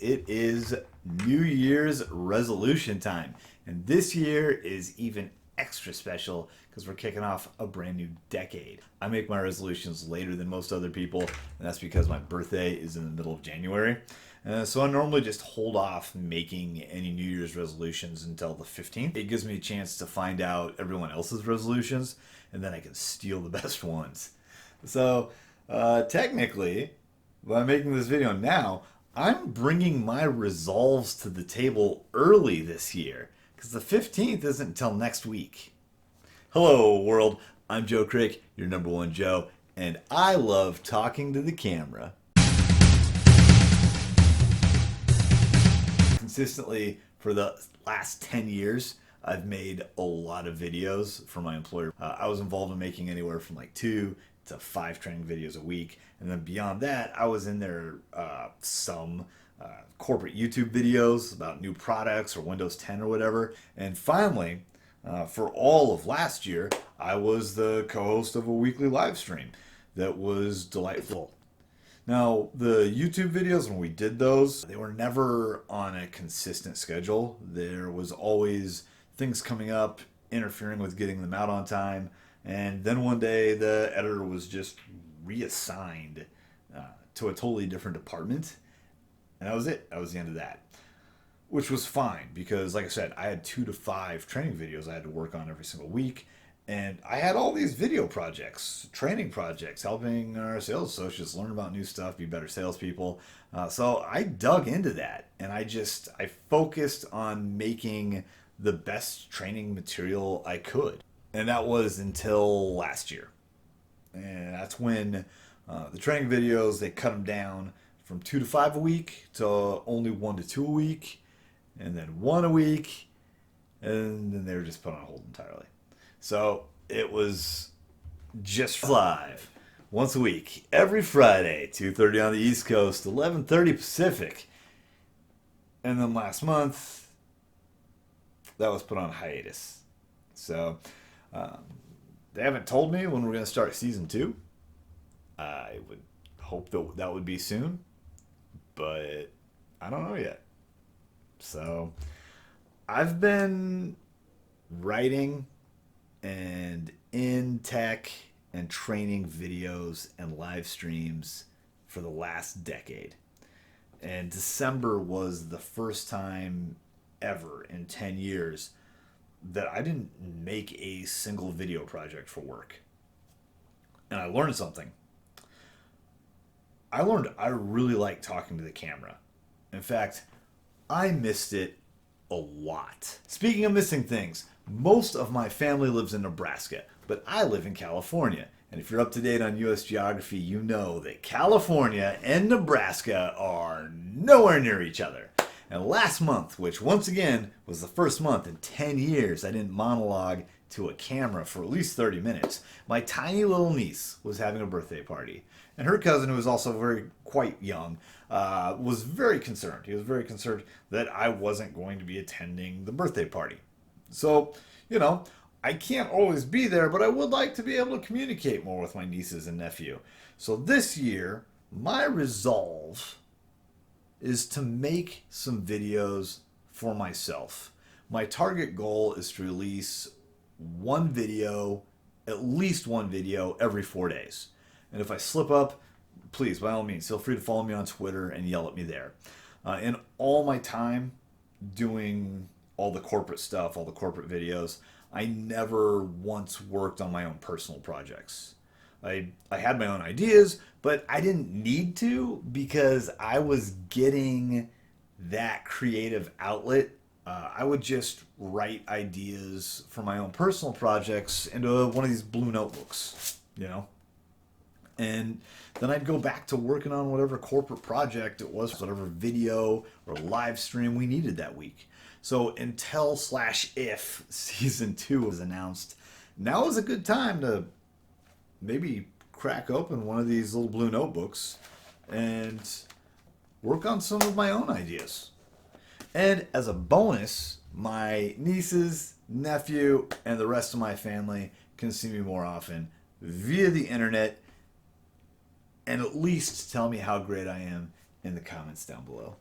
it is New Year's resolution time. And this year is even extra special because we're kicking off a brand new decade. I make my resolutions later than most other people, and that's because my birthday is in the middle of January. So I normally just hold off making any New Year's resolutions until the 15th. It gives me a chance to find out everyone else's resolutions, and then I can steal the best ones. So technically, by making this video now, I'm bringing my resolves to the table early this year, because the 15th isn't until next week. Hello world, I'm Joe Crick, your number one Joe, and I love talking to the camera. Consistently for the last 10 years, I've made a lot of videos for my employer. I was involved in making anywhere from like 2 to 5 training videos a week. And then beyond that, I was in there some corporate YouTube videos about new products or Windows 10 or whatever. And finally, for all of last year, I was the co-host of a weekly live stream that was delightful. Now, the YouTube videos, when we did those, they were never on a consistent schedule. There was always things coming up, interfering with getting them out on time. And then one day, the editor was just reassigned to a totally different department. And that was it. That was the end of that. Which was fine because, like I said, I had 2 to 5 training videos I had to work on every single week. And I had all these video projects, training projects, helping our sales associates learn about new stuff, be better salespeople. So I dug into that, and I focused on making the best training material I could. And that was until last year. And that's when the training videos, they cut them down from 2 to 5 a week to only 1 to 2 a week, and then 1 a week, and then they were just put on hold entirely. So it was just live once a week, every Friday, 2:30 on the East Coast, 11:30 Pacific. And then last month, that was put on hiatus. So they haven't told me when we're going to start season 2. I would hope that would be soon, but I don't know yet. So I've been writing and in tech and training videos and live streams for the last decade. And December was the first time ever in 10 years that I didn't make a single video project for work. And I learned something. I learned I really like talking to the camera. In fact, I missed it a lot. Speaking of missing things, most of my family lives in Nebraska, but I live in California. And if you're up to date on U.S. geography, you know that California and Nebraska are nowhere near each other. And last month, which once again was the first month in 10 years I didn't monologue to a camera for at least 30 minutes, my tiny little niece was having a birthday party. And her cousin, who was also quite young, was very concerned. He was very concerned that I wasn't going to be attending the birthday party. So, I can't always be there, but I would like to be able to communicate more with my nieces and nephew. So this year, my resolve is to make some videos for myself. My target goal is to release at least one video every 4 days. And if I slip up, please, by all means, feel free to follow me on Twitter and yell at me there. In all my time doing all the corporate stuff, all the corporate videos, I never once worked on my own personal projects. I had my own ideas, but I didn't need to because I was getting that creative outlet. I would just write ideas for my own personal projects into one of these blue notebooks, And then I'd go back to working on whatever corporate project it was, whatever video or live stream we needed that week. So until/if season 2 was announced, now is a good time to maybe crack open one of these little blue notebooks and work on some of my own ideas. And as a bonus, my nieces, nephew, and the rest of my family can see me more often via the internet and at least tell me how great I am in the comments down below.